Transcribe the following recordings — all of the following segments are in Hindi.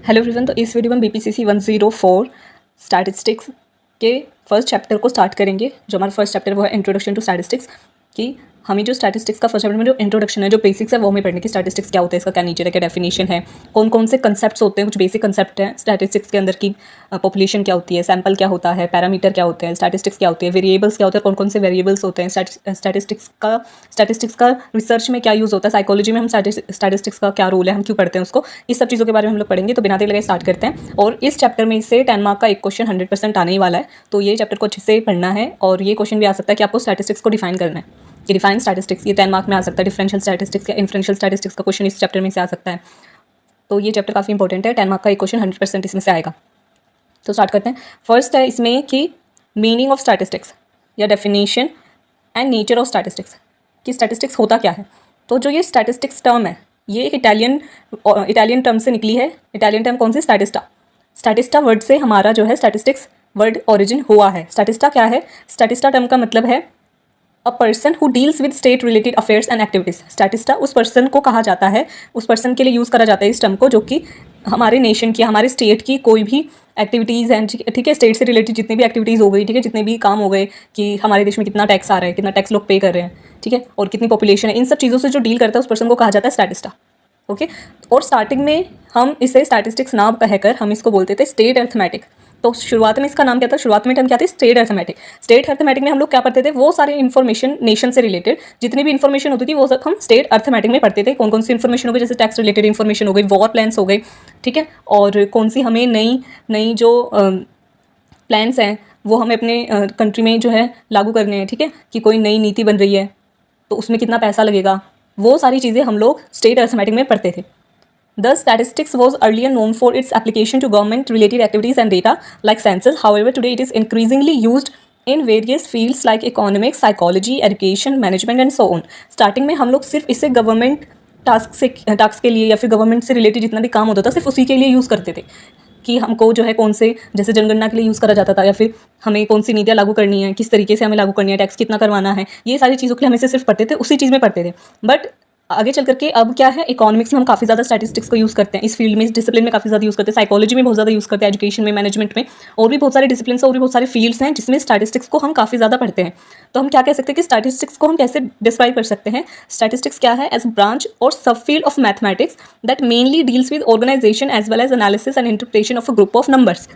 Hello everyone. तो इस वीडियो में बीपीसीसी 104 स्टैटिस्टिक्स के फर्स्ट चैप्टर को स्टार्ट करेंगे। जो हमारा फर्स्ट चैप्टर वो है इंट्रोडक्शन टू स्टैटिस्टिक्स। कि हमें जो स्टैटिस्टिक्स का फर्स्ट चैप्टर में जो इंट्रोडक्शन है, जो बेसिक्स है, वो हमें पढ़ने की स्टैटिस्टिक्स क्या होता है, इसका क्या नेचर है, क्या डेफिनेशन है, कौन कौन से कंसेप्ट्स होते हैं, कुछ बेसिक कंसेप्ट हैं स्टैटिस्टिक्स के अंदर की। पॉपुलेशन क्या होती है, सैम्पल क्या होता है, पैरामीटर क्या होते हैं, स्टैटिस्टिक्स क्या होते हैं, वेरिएबल्स क्या होते हैं, कौन कौन से वेरिएबल्स होते हैं, स्टैटिस्टिक्स का रिसर्च में क्या यूज़ होता है, साइकोलॉजी में हम स्टैटिस्टिक्स का क्या रोल है, हम क्यों पढ़ते हैं उसको, इस सब चीज़ों के बारे में हम लोग पढ़ेंगे। तो बिना देर लगे स्टार्ट करते हैं। और इस चैप्टर में से 10 मार्क का एक क्वेश्चन 100% आने ही वाला है। तो ये चैप्टर को अच्छे से पढ़ना है। और ये क्वेश्चन भी आ सकता है कि आपको स्टैटिस्टिक्स को डिफाइन करना है कि डिफाइन स्टैटिस्टिक्स, ये 10 मार्क में आ सकता है। डिफरेंशियल स्टैटिस्टिक्स या इन्फ्रेंशियल स्टैटिस्टिक्स का क्वेश्चन इस चैप्टर में से आ सकता है। तो ये चैप्टर काफ़ी इंपॉर्टेंट है। 10 मार्क का एक क्वेश्चन 100% इसमें से आएगा। तो स्टार्ट करते हैं। फर्स्ट है इसमें कि मीनिंग ऑफ स्टैटिस्टिक्स या definition and nature of statistics, कि स्टैटिस्टिक्स होता क्या है। तो जो ये स्टैटिस्टिक्स टर्म है, ये एक इटालियन टर्म से निकली है। इटालियन टर्म कौन सी? स्टैटिस्टा वर्ड से हमारा जो है स्टैटिस्टिक्स वर्ड ओरिजिन हुआ है। स्टैटिस्टा क्या है? स्टैटिस्टा टर्म का मतलब है a person who deals with state related affairs and activities. Statist उस पर्सन को कहा जाता है, उस पर्सन के लिए यूज़ करा जाता है इस टर्म को, जो कि हमारे नेशन की, हमारे स्टेट की कोई भी एक्टिविटीज़ हैं, ठीक है, स्टेट से रिलेटेड जितनी भी एक्टिविटीज़ हो गई, ठीक है, जितने भी काम हो गए, कि हमारे देश में कितना टैक्स आ रहा है, कितना टैक्स लोग पे कर रहे हैं, ठीक है, और कितनी पॉपुलेशन है, इन सब चीज़ों से जो डील करता है उस पर्सन को कहा जाता है स्टैटिस्टा। ओके। और स्टार्टिंग में हम इसे स्टैटिस्टिक्स ना कहकर हम इसको बोलते थे स्टेट अर्थमेटिक। तो शुरुआत में इसका नाम क्या था? शुरुआत में टर्म क्या थी? State arithmetic. स्टेट अर्थमेटिक में हम लोग क्या पढ़ते थे? वो सारे इन्फॉर्मेशन नेशन से रिलेटेड जितनी भी इन्फॉर्मेशन होती थी वो सब हम स्टेट अर्थमेटिक में पढ़ते थे। कौन कौन सी इन्फॉर्मेशन हो गई, जैसे टैक्स रिलेटेड इन्फॉर्मेशन हो गई, वॉर प्लान्स हो गई, ठीक है, और कौन सी हमें नई जो प्लान्स हैं वो हमें अपने कंट्री में जो है लागू करने हैं, ठीक है, कि कोई नई नीति बन रही है तो उसमें कितना पैसा लगेगा, वो सारी चीज़ें हम लोग स्टेट अर्थमेटिक में पढ़ते थे। Thus, statistics was earlier known for its application to government-related activities and data, like census. However, today it is increasingly used in various fields like economics, psychology, education, management, and so on. Starting में हम लोग सिर्फ इसे गवर्नमेंट टास्क के लिए या फिर गवर्नमेंट से रिलेटेड जितना भी काम होता था सिर्फ उसी के लिए यूज़ करते थे, कि हमको जो है कौन से, जैसे जनगणना के लिए यूज़ करा जाता था, या फिर हमें कौन सी नीतियाँ लागू करनी है, किस तरीके से हमें लागू करनी है, टैक्स कितना करवाना है, ये सारी चीज़ों के लिए हम इसे सिर्फ पढ़ते थे, उसी चीज़ में पढ़ते थे। बट आगे चल करके अब क्या है, इकोनॉमिक्स में हम काफ़ी ज़्यादा स्टैटिस्टिक्स को यूज़ करते हैं, इस फील्ड में, इस डिसिप्लिन में काफ़ी ज़्यादा यूज़ करते हैं, साइकोलॉजी में बहुत ज़्यादा यूज़ करते हैं, एजुकेशन में, मैनेजमेंट में, और भी बहुत सारे डिसिप्लिन और भी बहुत सारे फील्ड्स हैं जिसमें स्टैटिस्टिक्स को हम काफ़ी ज़्यादा पढ़ते हैं। तो हम क्या कह सकते हैं कि स्टैटिस्टिक्स को हम कैसे डिस्क्राइब कर सकते हैं? स्टैटिस्टिक्स क्या है? एज ब्रांच और सब field of mathematics that mainly deals with organisation as well as analysis and interpretation of a group of numbers.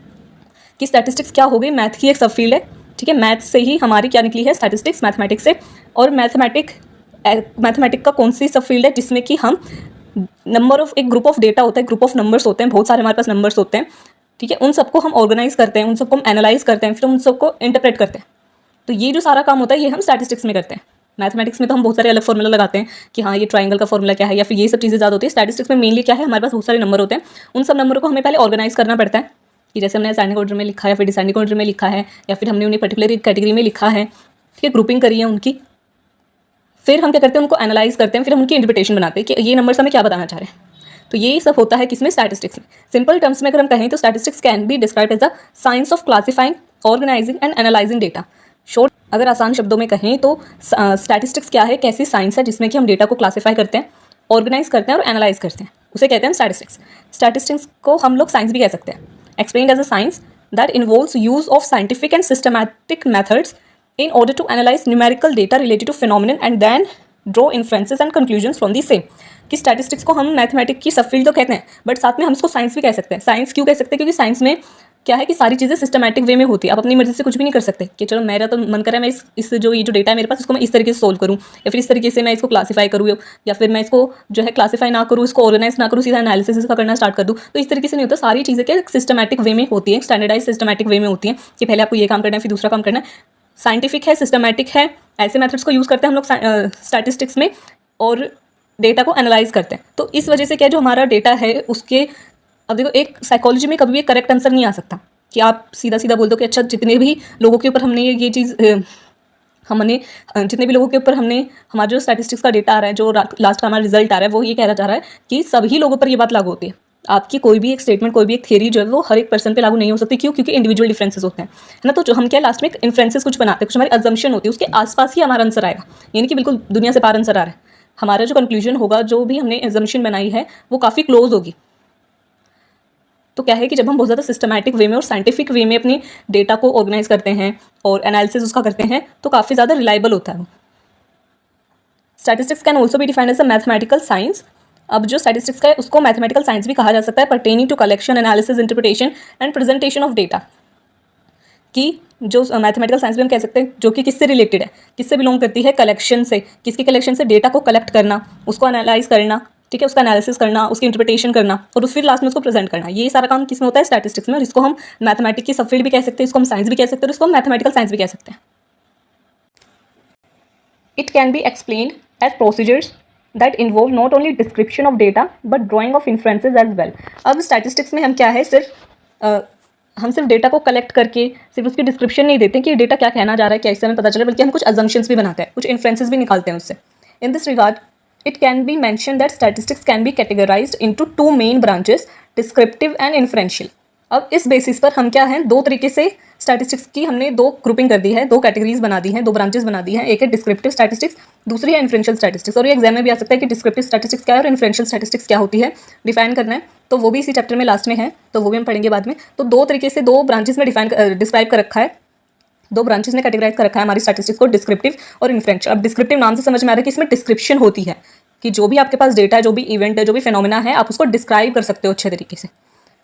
कि स्टैटिस्टिक्स क्या हो गई? मैथ की एक सब फील्ड है, ठीक है, मैथ से ही हमारी क्या निकली है? स्टैटिस्टिक्स, मैथमेटिक्स से। और मैथमेटिक का कौन सी सब फील्ड है? जिसमें कि हम नंबर ऑफ, एक ग्रुप ऑफ डेटा होता है, ग्रुप ऑफ नंबर्स होते हैं, बहुत सारे हमारे पास नंबर्स होते हैं, ठीक है, उन सबको हम ऑर्गेनाइज करते हैं, उन सबको हम एनालाइज करते हैं, फिर उन सबको इंटरप्रेट करते हैं। तो ये जो सारा काम होता है ये हम स्टैटिस्टिक्स में करते हैं। मैथमेटिक्स में तो हम बहुत सारे अलग फॉर्मूला लगाते हैं कि हाँ ये ट्राइंगल का फॉर्मूला क्या है, या फिर ये सब चीज़ें ज़्यादा होती है। स्टैटिस्टिक्स में मेनली क्या है, हमारे पास बहुत सारे नंबर होते हैं, उन सब नंबरों को हमें पहले ऑर्गेनाइज करना पड़ता है, कि जैसे हमने असेंडिंग ऑर्डर में लिखा है, फिर डिसेंडिंग ऑर्डर में लिखा है, या फिर हमने उन्हें पर्टिकुलर कैटेगरी में लिखा है, ठीक है, ग्रुपिंग करी है उनकी। फिर हम क्या करते हैं, उनको एनालाइज करते हैं, फिर हम उनकी इंटरप्रिटेशन बनाते हैं कि ये नंबर्स हमें क्या बताना चाह रहे हैं। तो ये सब होता है किसमें? स्टैटिस्टिक्स में। सिंपल टर्म्स में अगर हम कहें तो statistics can be describe as the science of classifying, organising and analysing data. Short अगर आसान शब्दों में कहें तो स्टैटिस्टिक्स क्या है? एक ऐसी साइंस है जिसमें कि हम डेटा को क्लासीफाई करते हैं, ऑर्गेनाइज करते हैं और एनालाइज करते हैं, उसे कहते हैं स्टैटिस्टिक्स। स्टैटिस्टिक्स को हम लोग साइंस भी कह सकते हैं। Explained as a science that involves use of scientific and systematic methods in order to analyze numerical data related to phenomenon and then draw inferences and conclusions from the same। कि स्टैटिस्टिक्स को हम मैथमेटिक की सब फील्ड तो कहते हैं, बट साथ में हम इसको साइंस भी कह सकते हैं। साइंस क्यों कह सकते हैं? क्योंकि साइंस में क्या है कि सारी चीज़ें सिस्टमैटिक वे में होती है। आप अपनी मर्जी से कुछ भी नहीं कर सकते कि चलो मेरा तो मन कर रहा है मैं इस जो ये जो डेटा है मेरे पास, इसको मैं इस तरीके से सोल्व करूँ, या फिर इस तरीके से मैं इसको क्लासीफाई करूँ, या फिर मैं इसको जो है क्लासीफाई ना करूँ, इसको ऑर्गेनाइज ना करूँ, सीधा एनालिसिस इसका करना स्टार्ट कर दूँ। तो इस तरीके से नहीं होता, सारी चीज़ें क्या सिस्टमैटिक वे में होती है, स्टैंडर्डाइज सिस्टमैटिक वे में होती है, कि पहले आपको ये काम करना है, फिर दूसरा काम करना है। साइंटिफिक है, सिस्टमैटिक है, ऐसे मेथड्स को यूज़ करते हैं हम लोग स्टैटिस्टिक्स में, और डेटा को एनालाइज करते हैं। तो इस वजह से क्या जो हमारा डेटा है उसके, अब देखो एक साइकोलॉजी में कभी भी एक करेक्ट आंसर नहीं आ सकता कि आप सीधा सीधा बोल दो कि अच्छा जितने भी लोगों के ऊपर हमने ये चीज़ हमने जितने भी लोगों के ऊपर हमने हमारा जो स्टैटिस्टिक्स का डेटा आ रहा है, जो लास्ट का हमारा रिजल्ट आ रहा है, वो ये कहना चाह रहा है कि सभी लोगों पर ये बात लागू होती है। आपकी कोई भी एक स्टेटमेंट, कोई भी एक थ्योरी जो है वो हर एक पर्सन पे लागू नहीं हो सकती। क्यों? क्योंकि इंडिविजुअल डिफरेंसेस होते हैं, है ना। तो जो हम क्या लास्ट में इन्फ्रेंसेस कुछ बनाते हैं, कुछ हमारी अजम्पशन होती है, उसके आसपास ही हमारा आंसर आएगा, यानी कि बिल्कुल दुनिया से पार आंसर आ रहा है। हमारा जो कंक्लूजन होगा, जो भी हमने अजम्पशन बनाई है, वो काफ़ी क्लोज होगी। तो क्या है कि जब हम बहुत ज़्यादा सिस्टमैटिक वे में और साइंटिफिक वे में अपनी डेटा को ऑर्गेनाइज करते हैं और एनालिसिस उसका करते हैं तो काफ़ी ज़्यादा रिलायबल होता है। Statistics can also be defined as a mathematical science. अब जो स्टैटिस्टिक्स का है उसको मैथमेटिकल साइंस भी कहा जा सकता है, pertaining to collection, analysis, interpretation and presentation of data. कि जो मैथमेटिकल साइंस भी हम कह सकते हैं जो कि किससे रिलेटेड है, किससे बिलोंग करती है, कलेक्शन से। किसकी कलेक्शन से? डेटा को कलेक्ट करना, उसको एनालाइज करना, ठीक है, उसका एनालिसिस करना, उसकी इंटरप्रिटेशन करना और फिर लास्ट में उसको प्रेजेंट करना। ये सारा काम किसमें होता है? स्टैटिस्टिक्स में। और इसको हम मैथमेटिक्स की सब फील्ड भी कह सकते हैं, इसको हम साइंस भी कह सकते हैं और इसको हम मैथमेटिकल साइंस भी कह सकते हैं। It can be explained as procedures that involve not only description of data but drawing of inferences as well. अब स्टैटिस्टिक्स में हम क्या है, हम सिर्फ डेटा को कलेक्ट करके सिर्फ उसकी डिस्क्रिप्शन नहीं देते कि ये डेटा क्या कहना जा रहा है, क्या इससे हमें पता चले, बल्कि हम कुछ अजम्पशंस भी बनाते हैं, कुछ इन्फ्रेंसेस भी निकालते हैं उससे। इन this regard it can be mention that statistics can B categorised into 2 main branches, descriptive and inferential. अब इस बेसिस पर हम क्या हैं, 2 तरीके से स्टैटिस्टिक्स की हमने 2 ग्रुपिंग कर दी है, 2 कैटेगरीज बना दी हैं, 2 ब्रांचेस बना दी हैं। एक है डिस्क्रिप्टिव स्टैटिस्टिक्स, दूसरी है इन्फ्रेंशियल स्टैटिस्टिक्स। और ये एग्जाम में भी आ सकता है कि डिस्क्रिप्टिव स्टैटिस्टिक्स क्या है और इन्फ्रेंशियल स्टैटिस्टिक्स क्या होती है, डिफाइन करना है। तो वो भी इसी चैप्टर में लास्ट में है, तो वो भी हम पढ़ेंगे बाद में। तो 2 तरीके से 2 ब्रांचेस में डिस्क्राइब कर रखा है, 2 ब्रांचेस में कैटेगराइज कर रखा है हमारी स्टैटिस्टिक्स को, डिस्क्रिप्टिव और इन्फ्रेंशियल। अब डिस्क्रिप्टिव नाम से समझ में आ रहा है कि इसमें डिस्क्रिप्शन होती है, कि जो भी आपके पास डेटा है, जो भी इवेंट है, जो भी फिनोमेना है, आप उसको डिस्क्राइब कर सकते हो अच्छे तरीके से।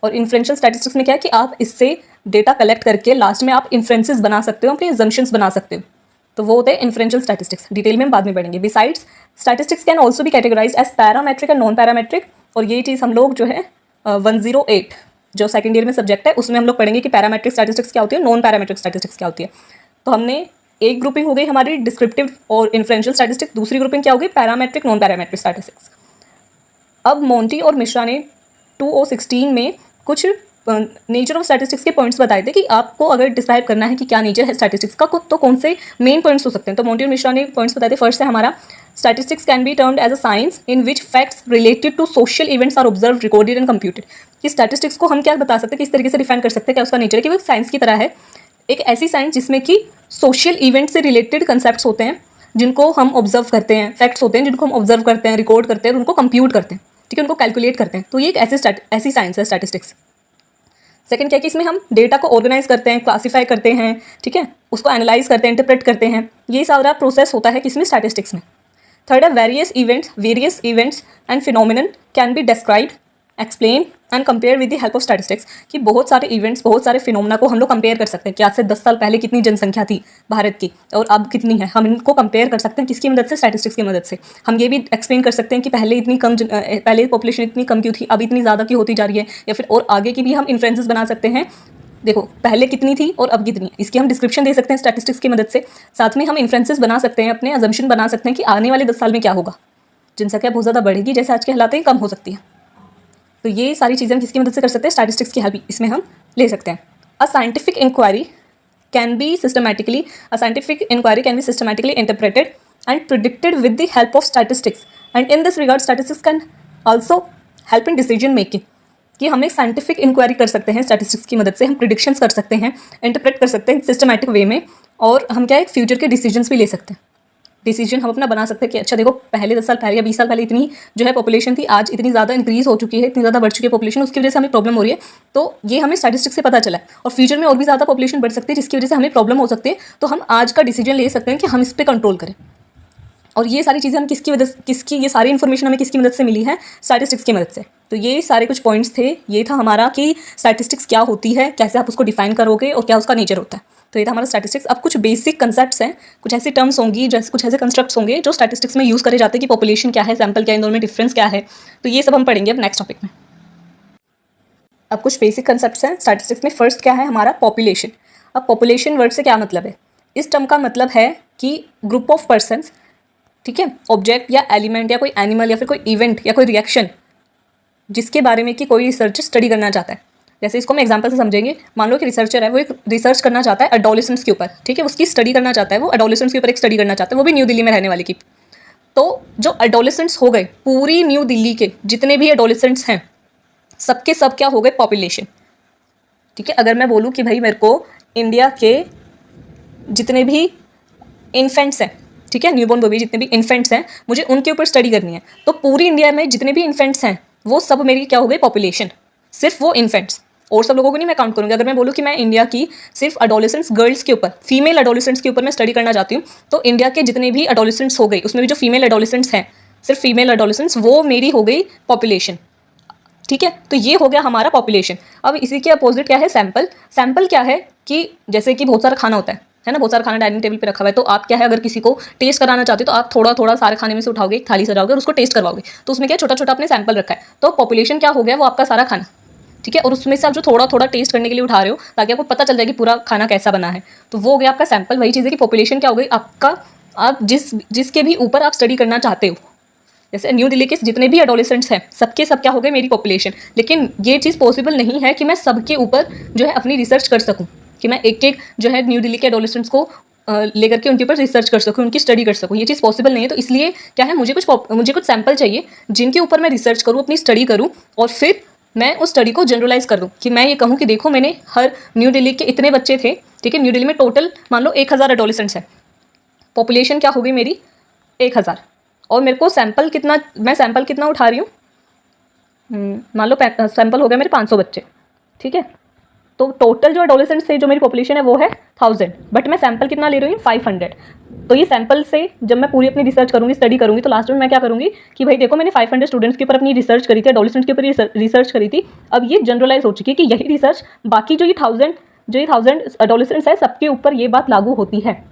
और इन्फ्रेंशियल स्टैटिस्टिक्स में क्या है कि आप इससे डेटा कलेक्ट करके लास्ट में आप इन्फ्रेंसेस बना सकते हो, अपने अजम्पशंस बना सकते हो। तो वो होते हैं इन्फ्रेंशियल स्टैटिस्टिक्स। डिटेल में हम बाद में पढ़ेंगे। बिसाइड्स स्टैटिस्टिक्स कैन ऑल्सो भी categorise as parametric and non parametric. और ये चीज़ हम लोग जो है 108 जो सेकंड ईयर में सब्जेक्ट है उसमें हम लोग पढ़ेंगे कि पैरामेट्रिक स्टैटिस्टिक्स क्या होती है, नॉन पैरामेट्रिक स्टैटिस्टिक्स क्या होती है। तो हमने एक ग्रुपिंग हो गई हमारी डिस्क्रिप्टिव और इन्फ्रेंशियल स्टैटिस्टिक्स, दूसरी ग्रुपिंग क्या हो गई, पैरामेट्रिक नॉन पैरामेट्रिक स्टैटिस्टिक्स। अब मोंटी और मिश्रा ने 2016 में कुछ नेचर ऑफ स्टैटिस्टिक्स के पॉइंट्स बताए थे कि आपको अगर डिस्क्राइब करना है कि क्या नेचर है स्टैटिस्टिक्स का तो कौन से मेन पॉइंट्स हो सकते हैं। तो मोंटी और मिश्रा ने पॉइंट्स बताए थे। फर्स्ट है हमारा, statistics can be termed as a science in which facts related to social events are observe, recorded and computed. कि स्टैटिस्टिक्स को हम क्या बता सकते हैं, किस तरीके से डिफाइन कर सकते हैं, क्या उसका नेचर है, कि वो साइंस की तरह है, एक ऐसी साइंस जिसमें कि सोशल इवेंट से रिलेटेड कंसेप्ट्स होते हैं जिनको हम ऑब्जर्व करते हैं, फैक्ट्स होते हैं जिनको हम ऑब्जर्व करते हैं, रिकॉर्ड करते हैं और उनको कंप्यूट करते हैं, ठीक है, उनको कैलकुलेट करते हैं। तो ये एक ऐसी साइंस है स्टैटिस्टिक्स। सेकंड क्या है कि इसमें हम डेटा को ऑर्गेनाइज करते हैं, क्लासीफाई करते हैं, ठीक है, उसको एनालाइज करते हैं, इंटरप्रेट करते हैं। ये सारा प्रोसेस होता है किसमें, स्टैटिस्टिक्स में। थर्ड है various events and phenomenon can be describe, explain and compare with the help of statistics. कि बहुत सारे इवेंट्स, बहुत सारे फिनोमिना को हम लोग कंपेयर कर सकते हैं कि आज से 10 साल पहले कितनी जनसंख्या थी भारत की और अब कितनी है। हम इनको कंपेयर कर सकते हैं किसकी मदद से, स्टैटिस्टिक्स की मदद से। हम ये भी एक्सप्लेन कर सकते हैं कि पहले पॉपुलेशन इतनी कम क्यों थी, अब इतनी ज़्यादा क्यों होती जा रही है, या फिर और आगे की भी हम इन्फ्रेंसेस बना सकते हैं। देखो पहले कितनी थी और अब कितनी है, इसकी हम डिस्क्रिप्शन दे सकते हैं स्टैटिस्टिक्स की मदद से। साथ में हम इन्फ्रेंसेस बना सकते हैं, अपने अजम्पशन बना सकते हैं कि आने वाले 10 साल में क्या होगा, जनसंख्या बहुत ज़्यादा बढ़ेगी, जैसे आज के हालात हैं, कम हो सकती है। तो ये सारी चीज़ें हम किसकी मदद से कर सकते हैं, स्टैटिस्टिक्स की हेल्प इसमें हम ले सकते हैं। A scientific inquiry can be systematically interpreted and predicted with the help of statistics and in this regard statistics can also help in decision making. कि हम एक साइंटिफिक इंक्वायरी कर सकते हैं स्टैटिस्टिक्स की मदद से, हम प्रिडिक्शंस कर सकते हैं, इंटरप्रेट कर सकते हैं सिस्टमैटिक वे में, और हम क्या है फ्यूचर के डिसीजंस भी ले सकते हैं। डिसीजन हम अपना बना सकते हैं कि अच्छा देखो पहले 10 साल पहले या 20 साल पहले इतनी जो है पॉपुलेशन थी, आज इतनी ज़्यादा इंक्रीज़ हो चुकी है, इतनी ज़्यादा बढ़ चुकी है पॉपुलेशन, उसकी वजह से हमें प्रॉब्लम हो रही है। तो ये हमें स्टैटिस्टिक्स से पता चला है और फ्यूचर में और भी ज़्यादा पॉपुलेशन बढ़ सकती है जिसकी वजह से हमें प्रॉब्लम हो सकती है। तो हम आज का डिसीजन ले सकते हैं कि हम इस पर कंट्रोल करें। और ये सारी चीज़ें हम ये सारी इन्फॉर्मेशन हमें किसकी मदद से मिली है, स्टैटिस्टिक्स की मदद से। तो ये सारे कुछ पॉइंट्स थे, ये था हमारा कि स्टैटिस्टिक्स क्या होती है, कैसे आप उसको डिफाइन करोगे और क्या उसका नेचर होता है। तो ये था हमारा स्टैटिस्टिक्स। अब कुछ बेसिक कंसेप्ट्स हैं, कुछ ऐसी टर्म्स होंगी, जैसे कुछ ऐसे कंस्ट्रक्ट्स होंगे जो स्टैटिस्टिक्स में यूज़ करे जाते हैं कि पॉपुलेशन क्या है, सैम्पल क्या है, इन दोनों में डिफरेंस क्या है। तो ये सब हम पढ़ेंगे अब नेक्स्ट टॉपिक में। अब कुछ बेसिक कंसेप्ट्स हैं स्टैटिस्टिक्स में। फर्स्ट क्या है हमारा, पॉपुलेशन। अब पॉपुलेशन वर्ड से क्या मतलब है, इस टर्म का मतलब है कि ग्रुप ऑफ पर्सन्स, ठीक है, ऑब्जेक्ट या एलिमेंट या कोई एनिमल या फिर कोई इवेंट या कोई रिएक्शन जिसके बारे में कि कोई रिसर्चर स्टडी करना चाहता है। जैसे इसको हम एग्जांपल से समझेंगे। मान लो कि रिसर्चर है, वो एक रिसर्च करना चाहता है एडोलेसेंट्स के ऊपर, ठीक है, उसकी स्टडी करना चाहता है, वो एडोलेसेंट्स के ऊपर एक स्टडी करना चाहता है, वो भी न्यू दिल्ली में रहने वाली की। तो जो एडोलेसेंट्स हो गए, पूरी न्यू दिल्ली के जितने भी एडोलेसेंट्स हैं सबके सब क्या हो गए, पॉपुलेशन, ठीक है। अगर मैं बोलूँ कि भाई मेरे को इंडिया के जितने भी इन्फेंट्स हैं, ठीक है, न्यूबॉर्न बेबी जितने भी इन्फेंट्स हैं, मुझे उनके ऊपर स्टडी करनी है। तो पूरी इंडिया में जितने भी इन्फेंट्स हैं वो सब मेरी क्या हो गई, पॉपुलेशन, सिर्फ वो इन्फेंट्स। और सब लोगों को नहीं मैं काउंट करूँगी। अगर मैं बोलूँ कि मैं इंडिया की सिर्फ अडोलेसेंट्स गर्ल्स के ऊपर, फीमेल अडोलेसेंट्स के ऊपर मैं स्टडी करना चाहती हूँ, तो इंडिया के जितने भी अडोलेसेंट्स हो गई उसमें भी जो फीमेल अडोलेसेंट्स हैं, सिर्फ फीमेल अडोलेसेंट्स, वो मेरी हो गई पॉपुलेशन। ठीक है, तो ये हो गया हमारा पॉपुलेशन। अब इसी के अपोजिट क्या है, सैंपल। सैंपल क्या है कि जैसे कि बहुत सारा खाना होता है ना, बहुत सारा खाना डाइनिंग टेबल पे रखा हुआ है, तो आप क्या है, अगर किसी को टेस्ट कराना चाहते हो तो आप थोड़ा थोड़ा सारे खाने में से उठाओगे, एक थाली सजाओगे और उसको टेस्ट करवाओगे, तो उसमें क्या छोटा छोटा आपने सैंपल रखा है, तो पॉपुलेशन क्या हो गया, वो आपका सारा खाना। ठीक है, और उसमें से आप जो थोड़ा थोड़ा टेस्ट करने के लिए उठा रहे हो ताकि आपको पता चल जाए कि पूरा खाना कैसा बना है, तो वो हो गया आपका सैंपल। वही चीज़ है कि पॉपुलेशन क्या हो गई आपका, आप जिसके भी ऊपर आप स्टडी करना चाहते हो। जैसे न्यू दिल्ली के जितने भी एडोलेसेंट्स हैं सबके सब क्या हो गए, मेरी पॉपुलेशन। लेकिन ये चीज़ पॉसिबल नहीं है कि मैं सबके ऊपर जो है अपनी रिसर्च कर सकूं, कि मैं एक एक जो है न्यू दिल्ली के एडोलेसेंट्स को लेकर के उनके ऊपर रिसर्च कर सकूं, उनकी स्टडी कर सकूं। ये चीज़ पॉसिबल नहीं है। तो इसलिए क्या है, मुझे कुछ सैंपल चाहिए जिनके ऊपर मैं रिसर्च करूँ, अपनी स्टडी करूँ, और फिर मैं उस स्टडी को जनरलाइज कर दूँ, कि मैं ये कहूँ कि देखो मैंने हर न्यू दिल्ली के इतने बच्चे थे, ठीक है, न्यू दिल्ली में टोटल मान लो 1000 एडोलेसेंट्स हैं, पॉपुलेशन क्या होगी मेरी 1000, और मेरे को सैंपल कितना, मैं सैंपल कितना उठा रही हूँ, मान लो सैंपल हो गया मेरे 500 बच्चे, ठीक है, तो टोटल जो एडोलेसेंट्स से जो मेरी पॉपुलेशन है वो है 1000, बट मैं सैंपल कितना ले रही हूँ 500। तो ये सैंपल से जब मैं पूरी अपनी रिसर्च करूँगी, स्टडी करूँगी, तो लास्ट में मैं क्या करूँगी कि भाई देखो मैंने 500 स्टूडेंट्स के ऊपर अपनी रिसर्च करी थी, एडोलेसेंट्स के ऊपर रिसर्च करी थी, अब ये जनरलाइज हो चुकी है कि यही रिसर्च बाकी जो ये 1000 एडोलेसेंट्स है सबके ऊपर ये बात लागू होती है।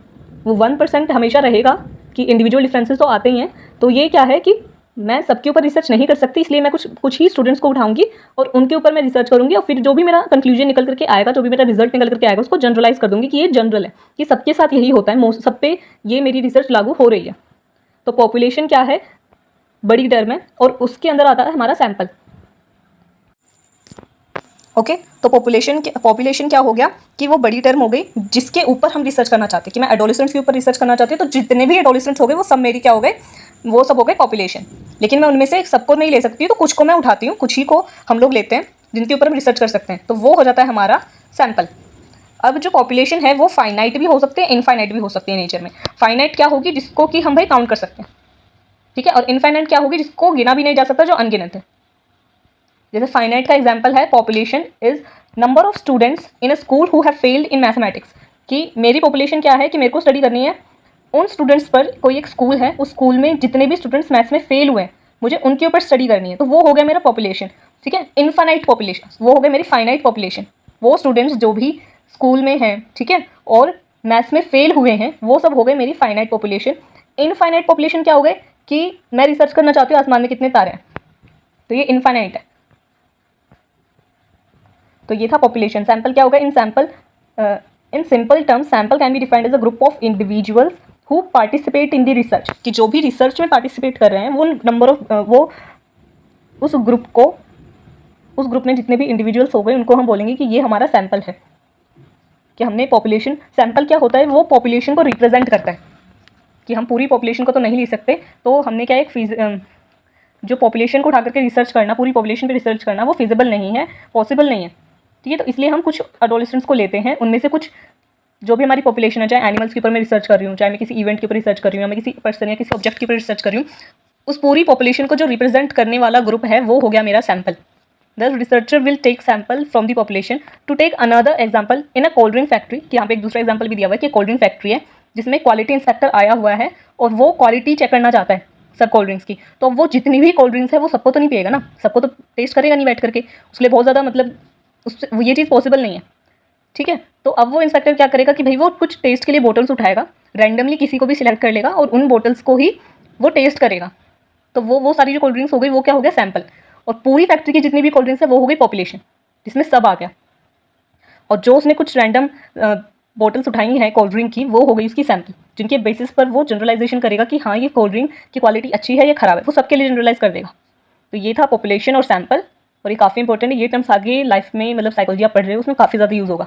वो 1% हमेशा रहेगा कि इंडिविजुअल डिफरेंसेस तो आते ही हैं, तो ये क्या है कि मैं सबके ऊपर रिसर्च नहीं कर सकती, इसलिए मैं कुछ ही स्टूडेंट्स को उठाऊंगी और उनके ऊपर मैं रिसर्च करूंगी, और फिर जो भी मेरा कंक्लूजन निकल करके आएगा, जो भी मेरा रिजल्ट निकल करके आएगा, उसको जनरलाइज कर दूंगी कि ये जनरल है, कि सबके साथ यही होता है, सब पे ये मेरी रिसर्च लागू हो रही है। तो पॉपुलेशन क्या है, बड़ी टर्म है, और उसके अंदर आता है हमारा सैंपल। ओके, तो पॉपुलेशन क्या हो गया कि वो बड़ी टर्म हो गई जिसके ऊपर हम रिसर्च करना चाहते हैं, कि मैं एडोलेसेंट्स के ऊपर रिसर्च करना चाहती हूँ, तो जितने भी एडोलेसेंट्स हो गए वो सब मेरी क्या हो गए, वो सब हो गए पॉपुलेशन। लेकिन मैं उनमें से सबको नहीं ले सकती हूँ, तो कुछ को मैं उठाती हूँ, कुछ ही को हम लोग लेते हैं जिनके ऊपर हम रिसर्च कर सकते हैं, तो वो हो जाता है हमारा सैंपल। अब जो पॉपुलेशन है वो फाइनाइट भी हो सकते हैं, इनफाइनाइट भी हो सकते हैं नेचर में। फाइनाइट क्या होगी, जिसको कि हम भाई काउंट कर सकते हैं, ठीक है, और इनफाइनाइट क्या होगी, जिसको गिना भी नहीं जा सकता, जो अनगिनत है। जैसे फाइनाइट का एग्जांपल है, population is number of students in a school who have failed in mathematics, कि मेरी पॉपुलेशन क्या है कि मेरे को स्टडी करनी है उन स्टूडेंट्स पर, कोई एक स्कूल है, उस स्कूल में जितने भी स्टूडेंट्स मैथ्स में फेल हुए हैं मुझे उनके ऊपर स्टडी करनी है, तो वो हो गया मेरा पॉपुलेशन। ठीक है, इनफाइनाइट पॉपुलेशन वो हो गए मेरी फाइनाइट पॉपुलेशन, वो स्टूडेंट्स जो भी स्कूल में हैं, ठीक है, और मैथ्स में फेल हुए हैं, वो सब हो गए मेरी फाइनाइट पॉपुलेशन। इनफाइनाइट पॉपुलेशन क्या हो गए कि मैं रिसर्च करना चाहती हूँ आसमान में कितने तारे हैं, तो ये इनफाइनाइट है। तो ये था पॉपुलेशन। सैंपल क्या होगा, in simple terms sample can be defined as a group of individuals who participate in the research, कि जो भी रिसर्च में पार्टिसिपेट कर रहे हैं वो नंबर ऑफ वो उस ग्रुप में जितने भी इंडिविजुअल्स हो गए उनको हम बोलेंगे कि ये हमारा सैंपल है, कि हमने पॉपुलेशन, सैंपल क्या होता है, वो पॉपुलेशन को रिप्रेजेंट करता है, कि हम पूरी पॉपुलेशन को तो नहीं ले सकते, तो हमने क्या एक जो पॉपुलेशन को उठा करके रिसर्च करना, पूरी पॉपुलेशन पे रिसर्च करना, वो फिजिबल नहीं है, पॉसिबल नहीं है, ठीक है। तो इसलिए हम कुछ एडोलेसेंट्स को लेते हैं, उनमें से कुछ जो भी हमारी पॉपुलेशन है, चाहे एनिमल्स के ऊपर मैं रिसर्च कर रही हूँ, चाहे मैं किसी इवेंट के ऊपर रिसर्च कर रही हूँ, मैं किसी पर्सन या किसी ऑब्जेक्ट के ऊपर रिसर्च कर रही हूँ, उस पूरी पॉपुलेशन को जो रिप्रेजेंट करने वाला ग्रुप है वो हो गया मेरा sample. The researcher will take sample from the population to take another example in a cold drink factory, कि यहाँ पे एक दूसरा एग्जाम्पल भी दिया हुआ है कि कोल्ड ड्रिंक फैक्ट्री है जिसमें क्वालिटी इंस्पेक्टर आया हुआ है और वो क्वालिटी चेक करना चाहता है सब कोल्ड ड्रिंक्स की। तो वो जितनी भी कोल्ड ड्रिंक्स है वो सबको तो नहीं पिएगा ना, सबको तो टेस्ट करेगा नहीं बैठ करके, उसके लिए बहुत ज़्यादा मतलब ये चीज़ पॉसिबल नहीं है, ठीक है। तो अब वो इंस्पेक्टर क्या करेगा कि भाई वो कुछ टेस्ट के लिए बोटल्स उठाएगा, रैंडमली किसी को भी सिलेक्ट कर लेगा और उन बोटल्स को ही वो टेस्ट करेगा, तो वो सारी जो कोल्ड ड्रिंक्स हो गई वो क्या हो गया सैंपल, और पूरी फैक्ट्री की जितनी भी कोल्ड ड्रिंक्स है वो हो गई पॉपुलेशन, जिसमें सब आ गया। और जो उसने कुछ रैंडम बोटल्स उठाई हैं कोल्ड ड्रिंक की, वो हो गई उसकी सैंपल, जिनके बेसिस पर वो जनरलाइजेशन करेगा कि हाँ ये कोल्ड ड्रिंक की क्वालिटी अच्छी है या ख़राब है, वो सबके लिए जनरलाइज कर देगा। तो ये था पॉपुलेशन और सैंपल, और ये काफ़ी इंपॉर्टेंट है, ये टर्म्स आगे लाइफ में मतलब साइकोलॉजी आप पढ़ रहे हो उसमें काफ़ी ज़्यादा यूज़ होगा,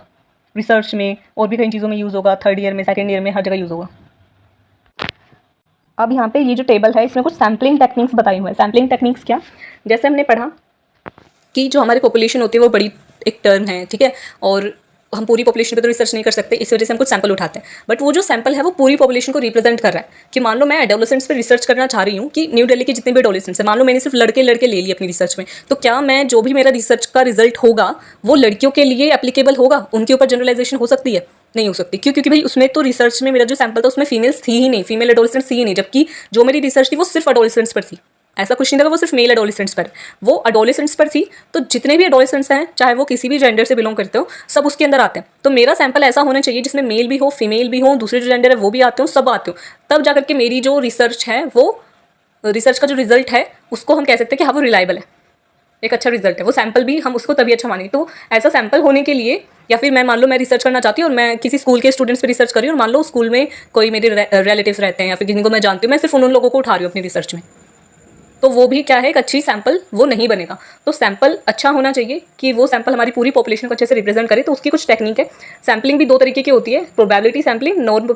रिसर्च में और भी कई चीज़ों में यूज़ होगा, थर्ड ईयर में, सेकेंड ईयर में, हर जगह यूज़ होगा। अब यहाँ पे ये जो टेबल है इसमें कुछ सैम्पलिंग टेक्निक्स बताई हुई है। सैम्पलिंग टेक्निक्स क्या, जैसे हमने पढ़ा कि जो हमारी पॉपुलेशन होती है वो बड़ी एक टर्म है, ठीक है, और हम पूरी पॉपुलेशन पे तो रिसर्च नहीं कर सकते, इस वजह से हम कुछ सैंपल उठाते हैं। बट वो जो सैंपल है वो पूरी पॉपुलेशन को रिप्रेजेंट कर रहा है। कि मान लो मैं एडोलेसेंट्स पे रिसर्च करना चाह रही हूँ कि न्यू दिल्ली के जितने भी एडोलेसेंट्स हैं, मान लो मैंने सिर्फ लड़के ले लिए अपनी रिसर्च में, तो क्या मैं जो भी मेरा रिसर्च का रिजल्ट होगा वो लड़कियों के लिए एप्लीकेबल होगा? उनके ऊपर जनरलाइजेशन हो सकती है? नहीं हो सकती। क्यों? क्योंकि भाई उसमें तो रिसर्च में मेरा जो सैंपल था उसमें फीमेल्स थी ही नहीं, फीमेल एडोलेसेंट्स थी ही नहीं, जबकि जो मेरी रिसर्च थी वो सिर्फ एडोलेसेंट्स पर थी। ऐसा कुछ नहीं था वो सिर्फ मेल एडोलेसेंट्स पर, वो एडोलेसेंट्स पर थी। तो जितने भी एडोलेसेंट्स हैं, चाहे वो किसी भी जेंडर से बिलोंग करते हो, सब उसके अंदर आते हैं। तो मेरा सैंपल ऐसा होना चाहिए जिसमें मेल भी हो, फीमेल भी हो, दूसरे जो जेंडर है वो भी आते हो, सब आते हो, तब जाकर के मेरी जो रिसर्च है, वो रिसर्च का जो रिजल्ट है उसको हम कह सकते हैं कि हाँ वो रिलायबल है, एक अच्छा रिजल्ट है। वो सैंपल भी हम उसको तभी अच्छा मानेंगे। तो ऐसा सैंपल होने के लिए, या फिर मैं मान लो मैं रिसर्च करना चाहती हूँ और मैं किसी स्कूल के स्टूडेंट्स पे रिसर्च कर रही हूँ, और मान लो स्कूल में कोई मेरे रिलेटिव्स रहते हैं या फिर जिनको मैं जानती हूँ, मैं सिर्फ उन लोगों को उठा रही हूँ अपनी रिसर्च में, तो वो भी क्या है, एक अच्छी सैंपल वो नहीं बनेगा। तो सैंपल अच्छा होना चाहिए कि वो सैंपल हमारी पूरी पॉपुलेशन को अच्छे से रिप्रेजेंट करे। तो उसकी कुछ टेक्निक है। सैम्पलिंग भी दो तरीके की होती है, probability sampling, non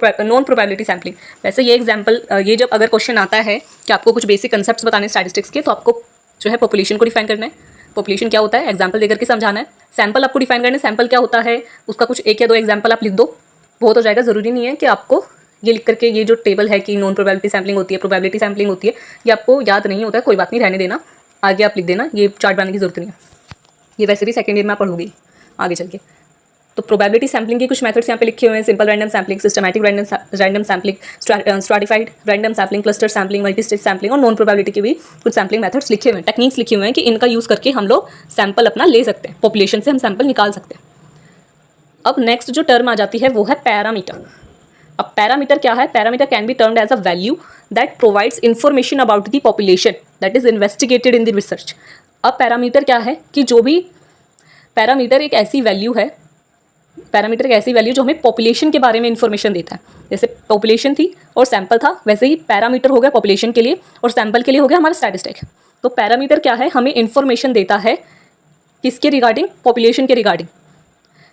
probability sampling. वैसे ये एग्जाम्पल, ये जब अगर क्वेश्चन आता है कि आपको कुछ बेसिक कंसेप्ट बताने स्टैटिस्टिक्स के, तो आपको जो है पॉपुलेशन को डिफाइन करना है। पॉपुलेशन क्या होता है एग्जाम्पल देकर के समझाना है। सैंपल आपको डिफाइन करना है, सैंपल क्या होता है उसका कुछ एक या दो एग्जाम्पल आप लिख दो, बहुत हो जाएगा। ज़रूरी नहीं है कि आपको ये लिख करके, ये जो टेबल है कि नॉन प्रोबेबिलिटी सैम्पलिंग होती है, प्रोबेबिलिटी सैम्पलिंग होती है, ये आपको याद नहीं होता है, कोई बात नहीं, रहने देना, आगे आप लिख देना, ये चार्ट बनाने की जरूरत नहीं है, ये वैसे भी सेकेंड ईयर में आप पढ़ोगी आगे चल के। तो प्रोबेबिलिटी सैम्पलिंग के कुछ मेथड्स यहाँ पे लिखे हुए हैं। Simple random sampling, systematic random sampling, stratified random sampling, cluster sampling, multi stage sampling और नॉन प्रोबेबिलिटी के भी कुछ सैम्पलिंग मेथड्स लिखे हुए हैं, टेक्निक्स लिखे हुए हैं कि इनका यूज़ करके हम लोग सैंपल अपना ले सकते हैं, पॉपुलेशन से हम सैंपल निकाल सकते हैं। अब नेक्स्ट जो टर्म आ जाती है वो है पैरामीटर। अब पैरामीटर क्या है? Parameter can be termed as a value that provides information about the population that is investigated in the research. अब पैरामीटर क्या है कि जो भी पैरामीटर एक ऐसी वैल्यू है, पैरामीटर एक ऐसी वैल्यू जो हमें पॉपुलेशन के बारे में इंफॉर्मेशन देता है। जैसे पॉपुलेशन थी और सैंपल था, वैसे ही पैरामीटर हो गया पॉपुलेशन के लिए और सैंपल के लिए हो गया हमारा स्टैटिस्टिक। तो पैरामीटर क्या है? हमें इंफॉर्मेशन देता है किसके रिगार्डिंग? पॉपुलेशन के regarding.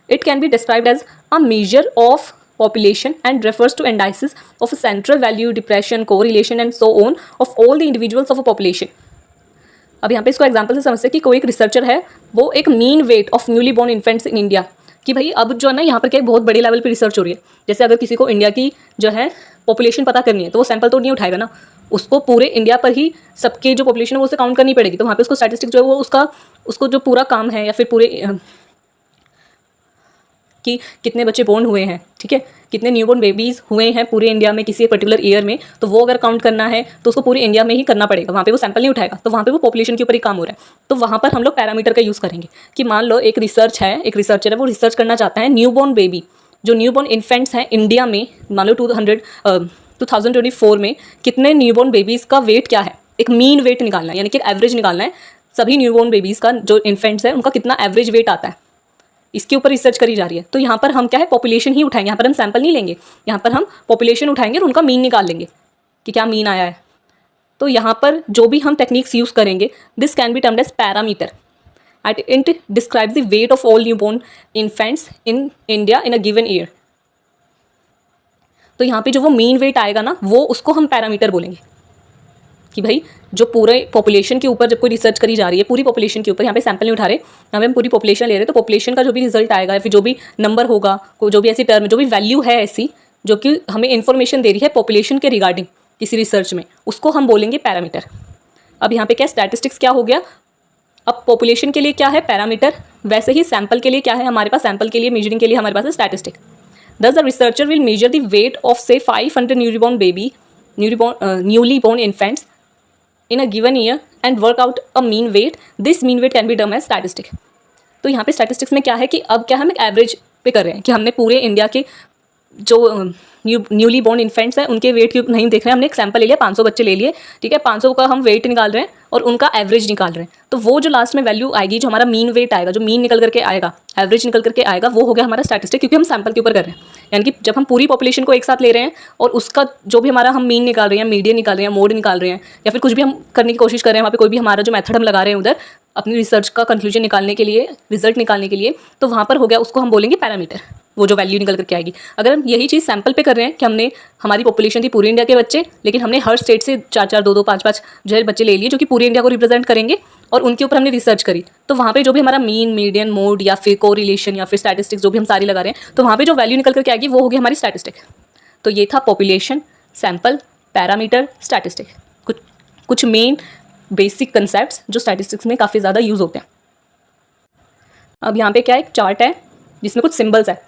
It can be described as a measure of population and refers to indices of a central value, depression, correlation and so on of all the individuals of a population. अब यहाँ पे इसको एग्जांपल से समझते हैं कि कोई एक रिसर्चर है, वो एक mean weight of newly born infants in India, कि भाई अब जो है ना यहाँ पर क्या बहुत बड़े लेवल पे रिसर्च हो रही है। जैसे अगर किसी को इंडिया की जो है पॉपुलेशन पता करनी है तो वो सैंपल तो नहीं उठाएगा ना, उसको पूरे इंडिया पर ही सबके जो पॉपुलेशन है वो उसे काउंट करनी पड़ेगी। तो वहाँ पे उसको स्टैटिस्टिक्स जो है वो उसको जो पूरा काम है, या फिर पूरे कि कितने बच्चे बोर्न हुए हैं, ठीक है, कितने न्यूबॉर्न बेबीज़ हुए हैं पूरे इंडिया में किसी पर्टिकुलर ईयर में, तो वो अगर काउंट करना है तो उसको पूरे इंडिया में ही करना पड़ेगा, वहाँ पे वो सैंपल नहीं उठाएगा। तो वहाँ पे वो पॉपुलेशन के ऊपर ही काम हो रहा है। तो वहाँ पर हम लोग पैरामीटर का यूज़ करेंगे कि मान लो एक रिसर्च है, एक रिसर्चर है, वो रिसर्च करना चाहता है न्यूबॉर्न बेबी, जो न्यूबॉर्न इन्फेंट्स हैं इंडिया में, मान लो 2024 में कितने न्यूबॉर्न बेबीज़ का वेट क्या है, एक मीन वेट निकालना है, यानी कि एवरेज निकालना है। सभी न्यूबॉर्न बेबीज़ का जो इन्फेंट्स है उनका कितना एवरेज वेट आता है, इसके ऊपर रिसर्च करी जा रही है। तो यहाँ पर हम क्या है, पॉपुलेशन ही उठाएंगे, यहाँ पर हम सैंपल नहीं लेंगे, यहाँ पर हम पॉपुलेशन उठाएंगे और उनका मीन निकाल लेंगे कि क्या मीन आया है। तो यहाँ पर जो भी हम टेक्निक्स यूज़ करेंगे, this can be termed as parameter at it describes the weight of all newborn infants in India in a given year. तो यहाँ पे जो वो मीन वेट आएगा ना, वो उसको हम पैरामीटर बोलेंगे कि भाई जो पूरे पॉपुलेशन के ऊपर जब कोई रिसर्च करी जा रही है, पूरी पॉपुलेशन के ऊपर, यहाँ पे सैंपल नहीं उठा रहे, यहाँ पे हम पूरी पॉपुलेशन ले रहे हैं, तो पॉपुलेशन का जो भी रिजल्ट आएगा या फिर जो भी नंबर होगा, जो भी ऐसी टर्म, जो भी वैल्यू है ऐसी जो कि हमें इन्फॉर्मेशन दे रही है पॉपुलेशन के रिगार्डिंग किसी रिसर्च में, उसको हम बोलेंगे पैरामीटर। अब यहाँ पे क्या स्टैटिस्टिक्स क्या हो गया, अब पॉपुलेशन के लिए क्या है पैरामीटर, वैसे ही सैंपल के लिए क्या है हमारे पास, सैंपल के लिए मेजरिंग के लिए हमारे पास है statistic. Thus the researcher will measure the weight of say 500 newly born infants in a given year and work out a mean weight. This mean weight can be termed as statistic. तो यहाँ पे स्टैटिस्टिक्स में क्या है कि अब क्या हम एक एवरेज पे कर रहे हैं कि हमने पूरे इंडिया के जो न्यूली बॉर्न इन्फेंट्स हैं उनके वेट क्यों नहीं देख रहे हैं, हमने एक सैंपल ले लिया, 500 बच्चे ले लिए, ठीक है, 500 का हम वेट निकाल रहे हैं और उनका एवरेज निकाल रहे हैं। तो वो जो लास्ट में वैल्यू आएगी, जो हमारा मीन वेट आएगा, जो मीन निकल करके आएगा, एवरेज निकल करके आएगा, वो हो गया हमारा स्टैटिस्टिक, क्योंकि हम सैंपल के ऊपर कर रहे हैं। यानी कि जब हम पूरी पॉपुलेशन को एक साथ ले रहे हैं और उसका जो भी हमारा हम मीन निकाल रहे हैं, मीडियन निकाल रहे हैं, मोड निकाल रहे हैं, या फिर कुछ भी हम करने की कोशिश कर रहे हैं, वहाँ पे कोई भी हमारा जो मेथड हम लगा रहे हैं उधर अपनी रिसर्च का कंक्लूजन निकालने के लिए, रिजल्ट निकालने के लिए, तो वहाँ पर हो गया, उसको हम बोलेंगे पैरामीटर, वो जो वैल्यू निकल करके आएगी। अगर हम यही चीज़ सैंपल पे कर रहे हैं कि हमने हमारी पॉपुलेशन थी पूरी इंडिया के बच्चे, लेकिन हमने हर स्टेट से 4-4, 2-2, 5-5 जो है बच्चे ले लिए जो कि पूरी इंडिया को रिप्रेजेंट करेंगे, और उनके ऊपर हमने रिसर्च करी, तो वहाँ पे जो भी हमारा मीन, मीडियन, मोड या फिर कोरिलेशन या फिर स्टैटिस्टिक्स जो भी हम सारी लगा रहे हैं, तो वहाँ पे जो वैल्यू निकल करके आएगी वो होगी हमारी स्टैटिस्टिक। तो ये था पॉपुलेशन, सैम्पल, पैरामीटर, स्टैटिस्टिक, कुछ मेन बेसिक कंसेप्ट्स जो स्टैटिस्टिक्स में काफ़ी ज़्यादा यूज़ होते हैं। अब यहाँ पे क्या एक चार्ट है जिसमें कुछ सिंबल्स है,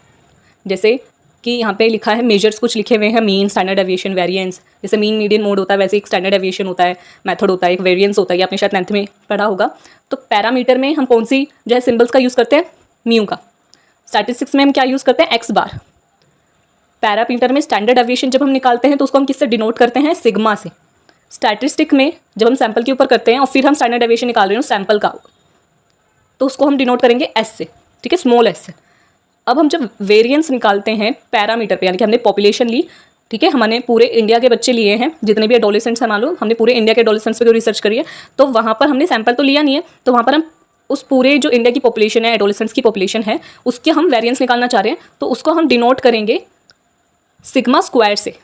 जैसे कि यहाँ पे लिखा है मेजर्स कुछ लिखे हुए हैं, मीन, स्टैंडर्ड डेविएशन, वेरिएंस। जैसे मीन, मीडियन, मोड होता है वैसे एक स्टैंडर्ड डेविएशन होता है, मेथड होता है, एक वेरिएंस होता है, ये आपने शायद 9th में पढ़ा होगा। तो पैरामीटर में हम कौन सी जो है सिंबल्स का यूज़ करते हैं, म्यू का। स्टैटिस्टिक्स में हम क्या यूज़ करते हैं, एक्स बार। पैरामीटर में स्टैंडर्ड डेविएशन जब हम निकालते हैं तो उसको हम किससे डिनोट करते हैं, सिग्मा से। स्टैटिस्टिक में जब हम सैंपल के ऊपर करते हैं और फिर हम स्टैंडर्ड डेविएशन निकाल रहे हो सैंपल का, तो उसको हम डिनोट करेंगे एस से, ठीक है, स्मॉल एस से। अब हम जब वेरिएंस निकालते हैं पैरामीटर पे, यानी कि हमने पॉपुलेशन ली, ठीक है, हमने पूरे इंडिया के बच्चे लिए हैं, जितने भी एडोलेसेंट्स हैं मालूम, हमने पूरे इंडिया के एडोलेसेंट्स पे रिसर्च करी है, तो वहाँ पर हमने सैंपल तो लिया नहीं है, तो वहाँ पर हम उस पूरे जो इंडिया की पॉपुलेशन है, एडोलेसेंट्स की पॉपुलेशन है, उसके हम वेरिएंस निकालना चाह रहे हैं, तो उसको हम डिनोट करेंगे सिग्मा स्क्वायर से।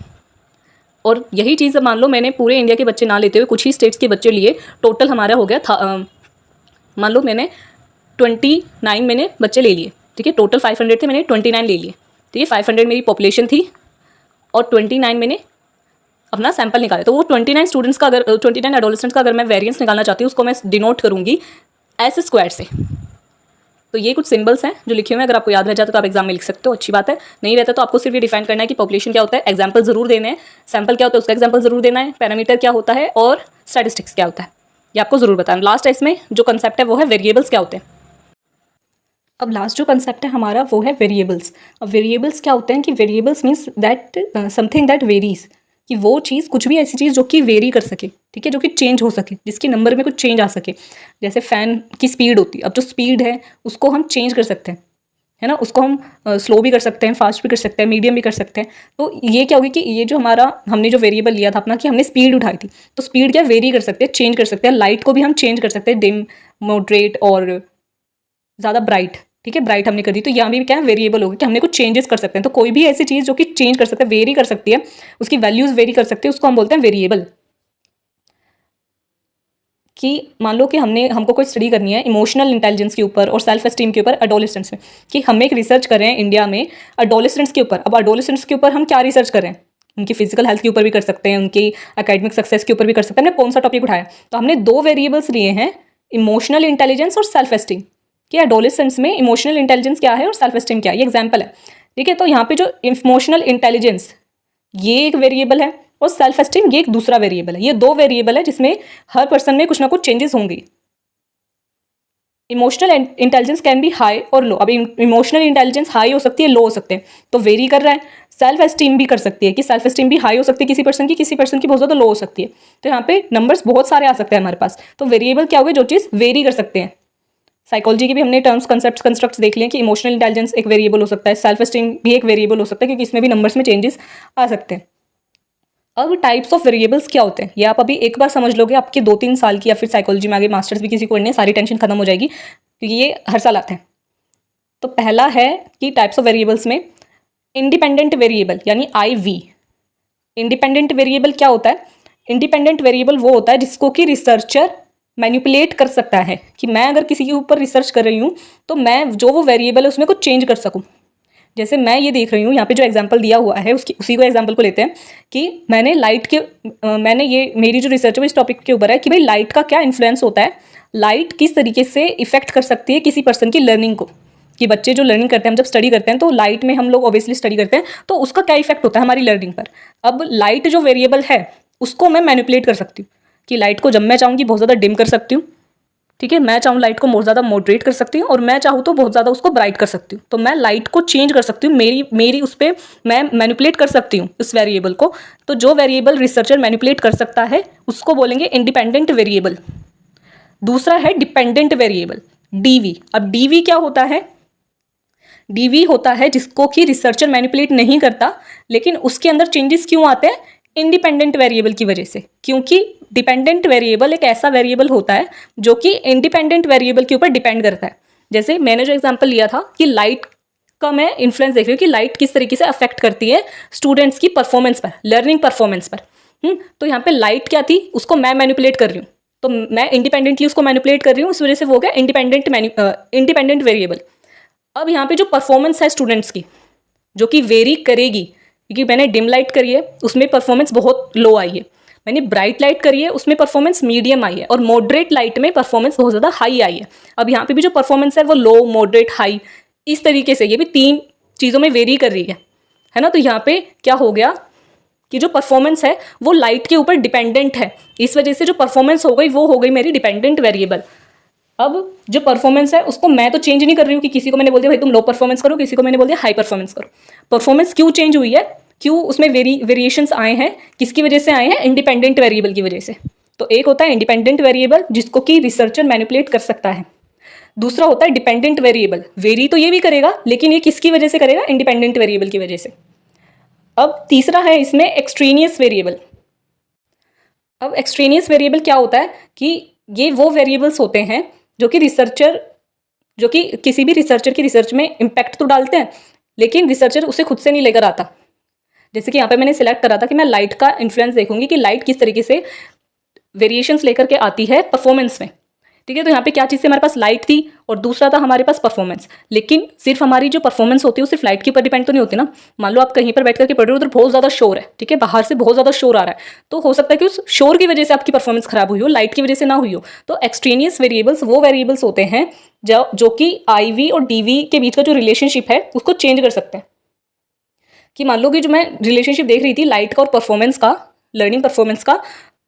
और यही चीज़ मान लो मैंने पूरे इंडिया के बच्चे ना लेते हुए कुछ ही स्टेट्स के बच्चे लिए, टोटल हमारा हो गया था, मान लो मैंने 29 मैंने बच्चे ले लिए, ठीक है, टोटल 500 थे, मैंने 29 ले लिए, ठीक है, 500 मेरी पॉपुलेशन थी और 29 मैंने अपना सैंपल निकाला। तो वो 29 स्टूडेंट्स का, अगर 29 एडोलेसेंट्स का अगर मैं वेरिएंस निकालना चाहती हूँ, उसको मैं डिनोट करूँगी एस स्क्वायर से। तो ये कुछ सिंबल्स हैं जो लिखे हुए हैं, अगर आपको याद रह जाता तो आप एग्जाम में लिख सकते हो, अच्छी बात है। नहीं रहता तो आपको सिर्फ ये डिफाइन करना है कि पॉपुलेशन क्या होता है, एग्जाम्पल जरूर देने हैं, सैंपल क्या होता है उसका एग्जाम्पल जरूर देना है, पैरामीटर क्या होता है और स्टैटिस्टिक्स क्या होता है, ये आपको जरूर बताना। लास्ट है इसमें जो कंसेप्ट है वो है वेरिएबल्स क्या होते हैं। अब लास्ट जो कंसेप्ट है हमारा वो है वेरिएबल्स। अब वेरिएबल्स क्या होते हैं कि variables means that something that varies, कि वो चीज़, कुछ भी ऐसी चीज़ जो कि वेरी कर सके, ठीक है, जो कि चेंज हो सके, जिसके नंबर में कुछ चेंज आ सके। जैसे फ़ैन की स्पीड होती है, अब जो स्पीड है उसको हम चेंज कर सकते हैं, है ना, उसको हम स्लो भी कर सकते हैं, फास्ट भी कर सकते हैं, मीडियम भी कर सकते हैं। तो ये क्या होगी कि ये जो हमारा हमने जो वेरिएबल लिया था अपना, कि हमने स्पीड उठाई थी, तो स्पीड क्या वेरी कर सकते हैं, चेंज कर सकते हैं। लाइट को भी हम चेंज कर सकते हैं, डिम, मॉडरेट और ज़्यादा ब्राइट, ठीक है, ब्राइट हमने कर दी, तो यहाँ भी क्या है वेरिएबल होगा कि हमने कुछ चेंजेस कर सकते हैं। तो कोई भी ऐसी चीज़ जो कि चेंज कर सकते हैं, वेरी कर सकती है, उसकी वैल्यूज़ वेरी कर सकती है, उसको हम बोलते हैं वेरिएबल। कि मान लो कि हमको कोई स्टडी करनी है इमोशनल इंटेलिजेंस के ऊपर और सेल्फ एस्टीम के ऊपर एडोलेसेंट्स में, कि हम एक रिसर्च कर रहे हैं इंडिया में एडोलेसेंट्स के ऊपर। अब एडोलेसेंट्स के ऊपर हम क्या रिसर्च कर रहे हैं, उनकी फिजिकल हेल्थ के ऊपर भी कर सकते हैं, उनकी एकेडमिक सक्सेस के ऊपर भी कर सकते हैं। हमने कौन सा टॉपिक उठाया, तो हमने 2 वेरिएबल्स लिए हैं, इमोशनल इंटेलिजेंस और सेल्फ एस्टीम, कि एडोलेसेंट्स में इमोशनल इंटेलिजेंस क्या है और सेल्फ एस्टीम क्या है, ये एग्जाम्पल है, ठीक है। तो यहाँ पे जो इमोशनल इंटेलिजेंस ये एक वेरिएबल है और सेल्फ एस्टीम ये एक दूसरा वेरिएबल है। ये 2 वेरिएबल है जिसमें हर पर्सन में कुछ ना कुछ चेंजेस होंगे। Emotional intelligence can be high और लो। अब इमोशनल इंटेलिजेंस हाई हो सकती है, लो हो सकते हैं, तो वेरी कर रहा है। सेल्फ एस्टीम भी कर सकती है कि सेल्फ एस्टीम भी हाई हो सकती है किसी पर्सन की बहुत ज़्यादा लो हो सकती है। तो यहाँ पे नंबर्स बहुत सारे आ सकते हैं हमारे पास। तो वेरिएबल क्या हुए, जो चीज़ वेरी कर सकते हैं। साइकोलॉजी के भी हमने टर्म्स, कंसेप्ट्स, कंस्ट्रक्ट्स देख लिए कि इमोशनल इंटेलिजेंस एक वेरिएबल हो सकता है, सेल्फ एस्टीम भी एक वेरिएबल हो सकता है, क्योंकि इसमें भी नंबर्स में चेंजेस आ सकते हैं। अब टाइप्स ऑफ वेरिएबल्स क्या होते हैं, ये आप अभी एक बार समझ लोगे, आपके 2-3 साल की या फिर साइकोलॉजी में आगे मास्टर्स भी किसी को करने, सारी टेंशन खत्म हो जाएगी, क्योंकि ये हर साल आते हैं। तो पहला है कि टाइप्स ऑफ वेरिएबल्स में इंडिपेंडेंट वेरिएबल यानी IV। इंडिपेंडेंट वेरिएबल क्या होता है, इंडिपेंडेंट वेरिएबल वो होता है जिसको कि रिसर्चर मैनिपुलेट कर सकता है, कि मैं अगर किसी के ऊपर रिसर्च कर रही हूँ तो मैं जो वो वेरिएबल है उसमें कुछ चेंज कर सकूँ। जैसे मैं ये देख रही हूँ, यहाँ पे जो एग्जांपल दिया हुआ है उसी को एग्जांपल को लेते हैं कि मैंने लाइट के मैंने ये मेरी जो रिसर्च है वो इस टॉपिक के ऊपर है कि भाई लाइट का क्या इन्फ्लुएंस होता है, लाइट किस तरीके से इफेक्ट कर सकती है किसी पर्सन की लर्निंग को। कि बच्चे जो लर्निंग करते हैं, हम जब स्टडी करते हैं तो लाइट में हम लोग ऑब्वियसली स्टडी करते हैं, तो उसका क्या इफेक्ट होता है हमारी लर्निंग पर। अब लाइट जो वेरिएबल है उसको मैं मैनिपुलेट कर सकती हूँ कि लाइट को जब मैं चाहूँगी बहुत ज़्यादा डिम कर सकती हूँ, ठीक है, मैं चाहूँ लाइट को बहुत ज़्यादा मॉडरेट कर सकती हूँ, और मैं चाहूँ तो बहुत ज़्यादा उसको ब्राइट कर सकती हूँ। तो मैं लाइट को चेंज कर सकती हूँ, मेरी उस पर मैं मैनिपुलेट कर सकती हूँ उस वेरिएबल को। तो जो वेरिएबल रिसर्चर मैनिपुलेट कर सकता है उसको बोलेंगे इंडिपेंडेंट वेरिएबल। दूसरा है डिपेंडेंट वेरिएबल, DV। अब DV क्या होता है, DV होता है जिसको कि रिसर्चर मैनिपुलेट नहीं करता, लेकिन उसके अंदर चेंजेस क्यों आते हैं, इंडिपेंडेंट वेरिएबल की वजह से। क्योंकि डिपेंडेंट वेरिएबल एक ऐसा वेरिएबल होता है जो कि इंडिपेंडेंट वेरिएबल के ऊपर डिपेंड करता है। जैसे मैंने जो एग्जांपल लिया था कि लाइट का मैं इन्फ्लुएंस देख रही हूँ कि लाइट किस तरीके से अफेक्ट करती है स्टूडेंट्स की परफॉर्मेंस पर, लर्निंग परफॉर्मेंस पर। तो यहाँ पे लाइट क्या थी, उसको मैं मैनिपुलेट कर रही हूँ, तो मैं इंडिपेंडेंटली उसको मैनिपुलेट कर रही हूँ, उस वजह से वो हो गया इंडिपेंडेंट वेरिएबल। अब यहाँ पे जो परफॉर्मेंस है स्टूडेंट्स की, जो कि वेरी करेगी, क्योंकि मैंने डिम लाइट करी है उसमें परफॉर्मेंस बहुत लो आई है, मैंने ब्राइट लाइट करी है उसमें परफॉर्मेंस मीडियम आई है, और मॉडरेट लाइट में परफॉर्मेंस बहुत ज़्यादा हाई आई है। अब यहाँ पे भी जो परफॉर्मेंस है वो लो, मॉडरेट, हाई, इस तरीके से ये भी 3 चीज़ों में वेरी कर रही है ना। तो यहाँ पे क्या हो गया कि जो परफॉर्मेंस है वो लाइट के ऊपर डिपेंडेंट है, इस वजह से जो परफॉर्मेंस हो गई वो हो गई मेरी डिपेंडेंट वेरिएबल। अब जो परफॉर्मेंस है उसको मैं तो चेंज नहीं कर रही हूँ कि किसी को मैंने बोल दिया भाई तुम लो परफॉर्मेंस करो, किसी को मैंने बोल दिया हाई परफॉर्मेंस करो। परफॉर्मेंस क्यों चेंज हुई है, क्यों उसमें वेरिएशंस आए हैं, किसकी वजह से आए हैं, इंडिपेंडेंट वेरिएबल की वजह से। तो एक होता है इंडिपेंडेंट वेरिएबल जिसको कि रिसर्चर मैनिपुलेट कर सकता है, दूसरा होता है डिपेंडेंट वेरिएबल, वेरी तो ये भी करेगा लेकिन ये किसकी वजह से करेगा, इंडिपेंडेंट वेरिएबल की वजह से। अब तीसरा है इसमें एक्सट्रेनियस वेरिएबल। अब एक्सट्रेनियस वेरिएबल क्या होता है कि ये वो वेरिएबल्स होते हैं जो कि किसी भी रिसर्चर की रिसर्च में इम्पैक्ट तो डालते हैं लेकिन रिसर्चर उसे खुद से नहीं लेकर आता। जैसे कि यहाँ पे मैंने सिलेक्ट करा था कि मैं लाइट का इन्फ्लुएंस देखूंगी कि लाइट किस तरीके से वेरिएशंस लेकर के आती है परफॉर्मेंस में, ठीक है। तो यहाँ पे क्या चीज़ से हमारे पास लाइट थी और दूसरा था हमारे पास परफॉर्मेंस, लेकिन सिर्फ हमारी जो परफॉर्मेंस होती है वो सिर्फ लाइट के ऊपर डिपेंड तो नहीं होती ना। मान लो आप कहीं पर बैठ करके पढ़ रहे हो, उधर बहुत ज़्यादा शोर है, ठीक है, बाहर से बहुत ज़्यादा शोर आ रहा है, तो हो सकता है कि उस शोर की वजह से आपकी परफॉर्मेंस खराब हुई हो, लाइट की वजह से ना हुई हो। तो एक्सट्रेनियस वेरिएबल्स वो वेरिएबल्स होते हैं जो कि IV और DV के बीच का जो रिलेशनशिप है उसको चेंज कर सकते हैं। कि मान लो कि जो मैं रिलेशनशिप देख रही थी लाइट का और परफॉर्मेंस का, लर्निंग परफॉर्मेंस का,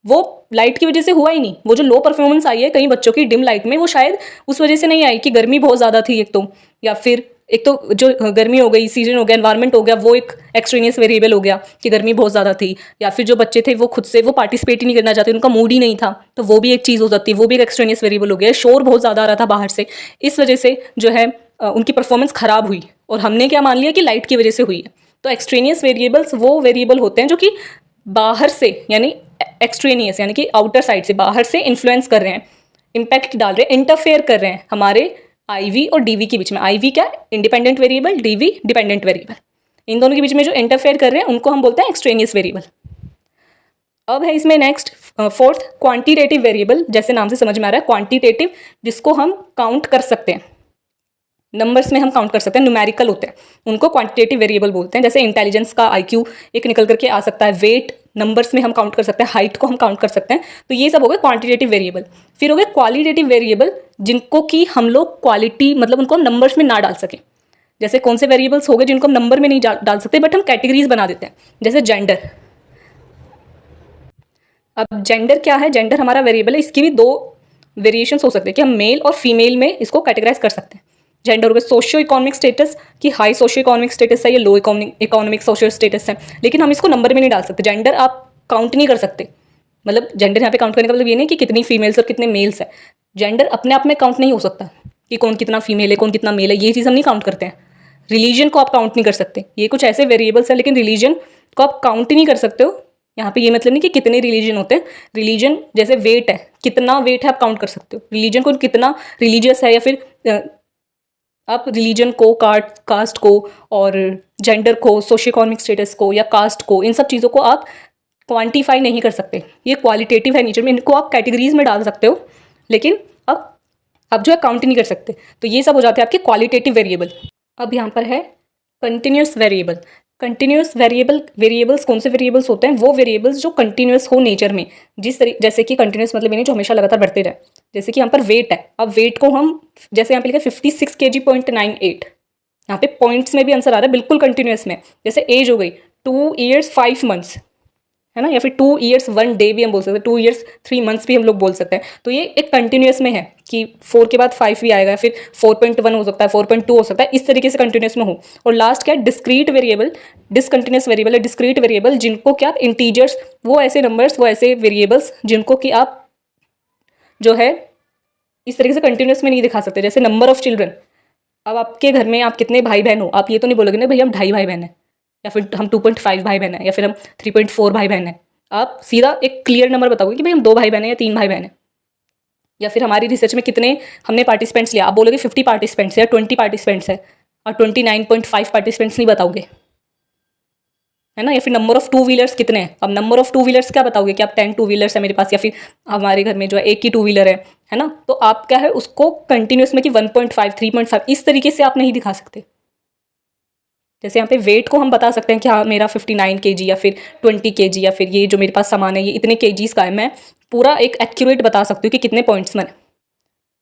वो लाइट की वजह से हुआ ही नहीं। वो जो लो परफॉर्मेंस आई है कई बच्चों की डिम लाइट में, वो शायद उस वजह से नहीं आई कि गर्मी बहुत ज़्यादा थी एक तो, या फिर एक तो जो गर्मी हो गई, सीजन हो गया, एनवायरनमेंट हो गया, वो एक एक्सट्रेनियस वेरिएबल हो गया कि गर्मी बहुत ज़्यादा थी, या फिर जो बच्चे थे वो खुद से वो पार्टिसिपेट ही नहीं करना चाहते, उनका मूड ही नहीं था, तो वो भी एक चीज़ हो जाती है, वो भी एक एक्सट्रेनियस वेरिएबल हो गया। शोर बहुत ज़्यादा आ रहा था बाहर से, इस वजह से जो है उनकी परफॉर्मेंस खराब हुई और हमने क्या मान लिया कि लाइट की वजह से हुई है। तो एक्सट्रेनियस वेरिएबल्स वो वेरिएबल होते हैं जो कि बाहर से, यानी एक्सट्रेनियस यानी कि आउटर साइड से, बाहर से इन्फ्लुएंस कर रहे हैं, इम्पैक्ट डाल रहे हैं, इंटरफेयर कर रहे हैं हमारे IV और DV के बीच में। IV क्या, independent variable, DV dependent variable. इन दोनों के बीच में जो इंटरफेयर कर रहे हैं उनको हम बोलते हैं एक्सट्रेनियस वेरिएबल। अब है इसमें नेक्स्ट फोर्थ क्वांटिटेटिव वेरिएबल। जैसे नाम से समझ में आ रहा है क्वांटिटेटिव, जिसको हम काउंट कर सकते हैं, नंबर्स में हम काउंट कर सकते हैं, न्यूमेरिकल होते हैं, उनको क्वांटिटेटिव वेरिएबल बोलते हैं। जैसे इंटेलिजेंस का IQ एक निकल करके आ सकता है, वेट नंबर्स में हम काउंट कर सकते हैं, हाइट को हम काउंट कर सकते हैं। तो ये सब हो गए क्वांटिटेटिव वेरिएबल। फिर हो गए क्वालिटेटिव वेरिएबल, जिनको कि हम लोग क्वालिटी मतलब उनको हम नंबर्स में ना डाल सकें। जैसे कौन से वेरिएबल्स हो गए जिनको हम नंबर में नहीं डाल सकते बट हम कैटेगरीज बना देते हैं, जैसे जेंडर। अब जेंडर क्या है, जेंडर हमारा वेरिएबल है, इसकी भी 2 वेरिएशंस हो सकते हैं कि हम मेल और फीमेल में इसको कैटेगराइज कर सकते हैं। जेंडर हो गया सोशियो इकोनॉमिक स्टेटस, कि हाई सोशियो इकोनॉमिक स्टेटस है या लो इकोनॉमिक सोशियो स्टेटस है, लेकिन हम इसको नंबर में नहीं डाल सकते। जेंडर आप काउंट नहीं कर सकते, मतलब जेंडर यहाँ पे काउंट करने का मतलब ये नहीं कि कितनी फीमेल्स और कितने मेल्स है। जेंडर अपने आप में काउंट नहीं हो सकता कि कौन कितना फीमेल है कौन कितना मेल है, ये चीज़ हम नहीं काउंट करते हैं। रिलीजन को आप काउंट नहीं कर सकते, ये कुछ ऐसे वेरिएबल्स हैं, लेकिन रिलीजन को आप काउंट ही नहीं कर सकते हो। यहाँ पे ये मतलब नहीं कि कितने रिलीजन होते हैं, रिलीजन जैसे वेट है, कितना वेट है आप काउंट कर सकते हो, रिलीजन को कितना रिलीजियस है, या फिर आप रिलीजन को, कास्ट को और जेंडर को, सोशियो इकोनॉमिक स्टेटस को या कास्ट को, इन सब चीज़ों को आप क्वांटिफाई नहीं कर सकते। ये क्वालिटेटिव है नेचर में, इनको आप कैटेगरीज में डाल सकते हो, लेकिन अब जो है काउंट नहीं कर सकते। तो ये सब हो जाते हैं आपके क्वालिटेटिव वेरिएबल। अब यहाँ पर है कंटिन्यूस वेरिएबल। कंटिन्यूस वेरिएबल्स कौन से वेरिएबल्स होते हैं, वो वेरिएबल्स जो कंटिन्यूस हो नेचर में, जैसे कि कंटिन्यूस मतलब यानी जो हमेशा लगातार बढ़ते रहे। जैसे कि यहाँ पर वेट है, अब वेट को हम जैसे यहाँ पे लिखा 56 kg.98, यहाँ पे पॉइंट्स में भी आंसर आ रहा है, बिल्कुल कंटिन्यूस में। जैसे एज हो गई 2 years 5 months, है ना, या फिर 2 years 1 day भी हम बोल सकते हैं, 2 years 3 months भी हम लोग बोल सकते हैं। तो ये एक कंटिन्यूस में है कि 4 के बाद 5 भी आएगा, फिर 4.1 हो सकता है, 4.2 हो सकता है, इस तरीके से कंटिन्यूस में हो। और लास्ट क्या है, डिस्क्रीट वेरिएबल। डिसकंटिन्यूस वेरिएबल है डिस्क्रीट वेरिएबल, जिनको कि आप इंटीजर्स, वो ऐसे नंबर्स, वो ऐसे वेरिएबल्स जिनको कि आप जो है इस तरीके से कंटिन्यूस में नहीं दिखा सकते। जैसे नंबर ऑफ चिल्ड्रन, अब आपके घर में आप कितने भाई बहन हो, आप ये तो नहीं बोलोगे ना भाई हम 2.5 भाई बहन हैं, या फिर हम 2.5 भाई बहन हैं, या फिर हम 3.4 भाई बहन हैं। आप सीधा एक क्लियर नंबर बताओगे कि भाई हम 2 भाई बहन हैं या 3 भाई बहन हैं। या फिर हमारी रिसर्च में कितने हमने पार्टिसिपेंट्स लिया, आप बोलोगे 50 पार्टिसिपेंट्स या 20 पार्टिसिपेंट्स है, और 29.5 पार्टिसिपेंट्स नहीं बताओगे, है ना, या फिर नंबर ऑफ टू व्हीलर्स कितने हैं। अब नंबर ऑफ टू व्हीलर्स क्या बताओगे कि आप 10 टू व्हीलर्स है मेरे पास, या फिर हमारे घर में जो है एक ही टू व्हीलर है ना, तो आप क्या है उसको कंटिन्यूस में कि 1.5 3.5 इस तरीके से आप नहीं दिखा सकते। जैसे यहाँ पे वेट को हम बता सकते हैं कि हाँ मेरा 59 kg या फिर 20 kg, या फिर ये जो मेरे पास सामान है ये इतने kgs का है, मैं पूरा एक एक्यूरेट बता सकती हूँ कि कितने पॉइंट्स में,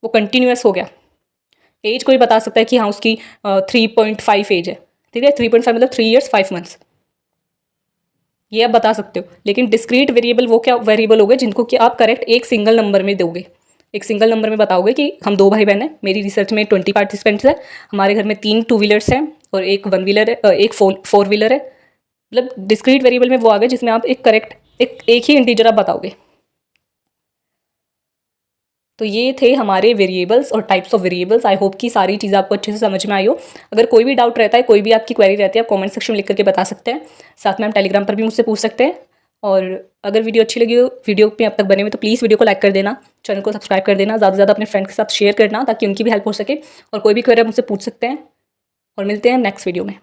वो कंटिन्यूस हो गया। एज कोई बता सकता है कि हाँ उसकी 3.5 एज है, ठीक है, 3.5 मतलब 3 years 5 months, ये आप बता सकते हो। लेकिन डिस्क्रीट वेरिएबल वो क्या वेरिएबल हो गए जिनको कि आप करेक्ट एक सिंगल नंबर में दोगे, एक सिंगल नंबर में बताओगे कि हम 2 भाई बहन हैं, मेरी रिसर्च में 20 पार्टिसिपेंट्स है, हमारे घर में 3 टू व्हीलर्स हैं और एक 1 व्हीलर है, एक 4 व्हीलर है। मतलब डिस्क्रीट वेरिएबल में वो आ गए जिसमें आप एक करेक्ट एक ही इंटीजर आप बताओगे। तो ये थे हमारे वेरिएबल्स और types of variables. I hope कि सारी चीज़ें आपको अच्छे से समझ में आई हो। अगर कोई भी डाउट रहता है, कोई भी आपकी क्वेरी रहती है, आप कमेंट सेक्शन में लिख करके बता सकते हैं। साथ में आप टेलीग्राम पर भी मुझसे पूछ सकते हैं। और अगर वीडियो अच्छी लगी हो, वीडियो पे अब तक बने हुए, तो प्लीज़ वीडियो को लाइक कर देना, चैनल को सब्सक्राइब कर देना, ज़्यादा से ज़्यादा अपने फ्रेंड के साथ शेयर करना ताकि उनकी भी हेल्प हो सके। और कोई भी क्वेरी आप मुझसे पूछ सकते हैं। और मिलते हैं नेक्स्ट वीडियो में।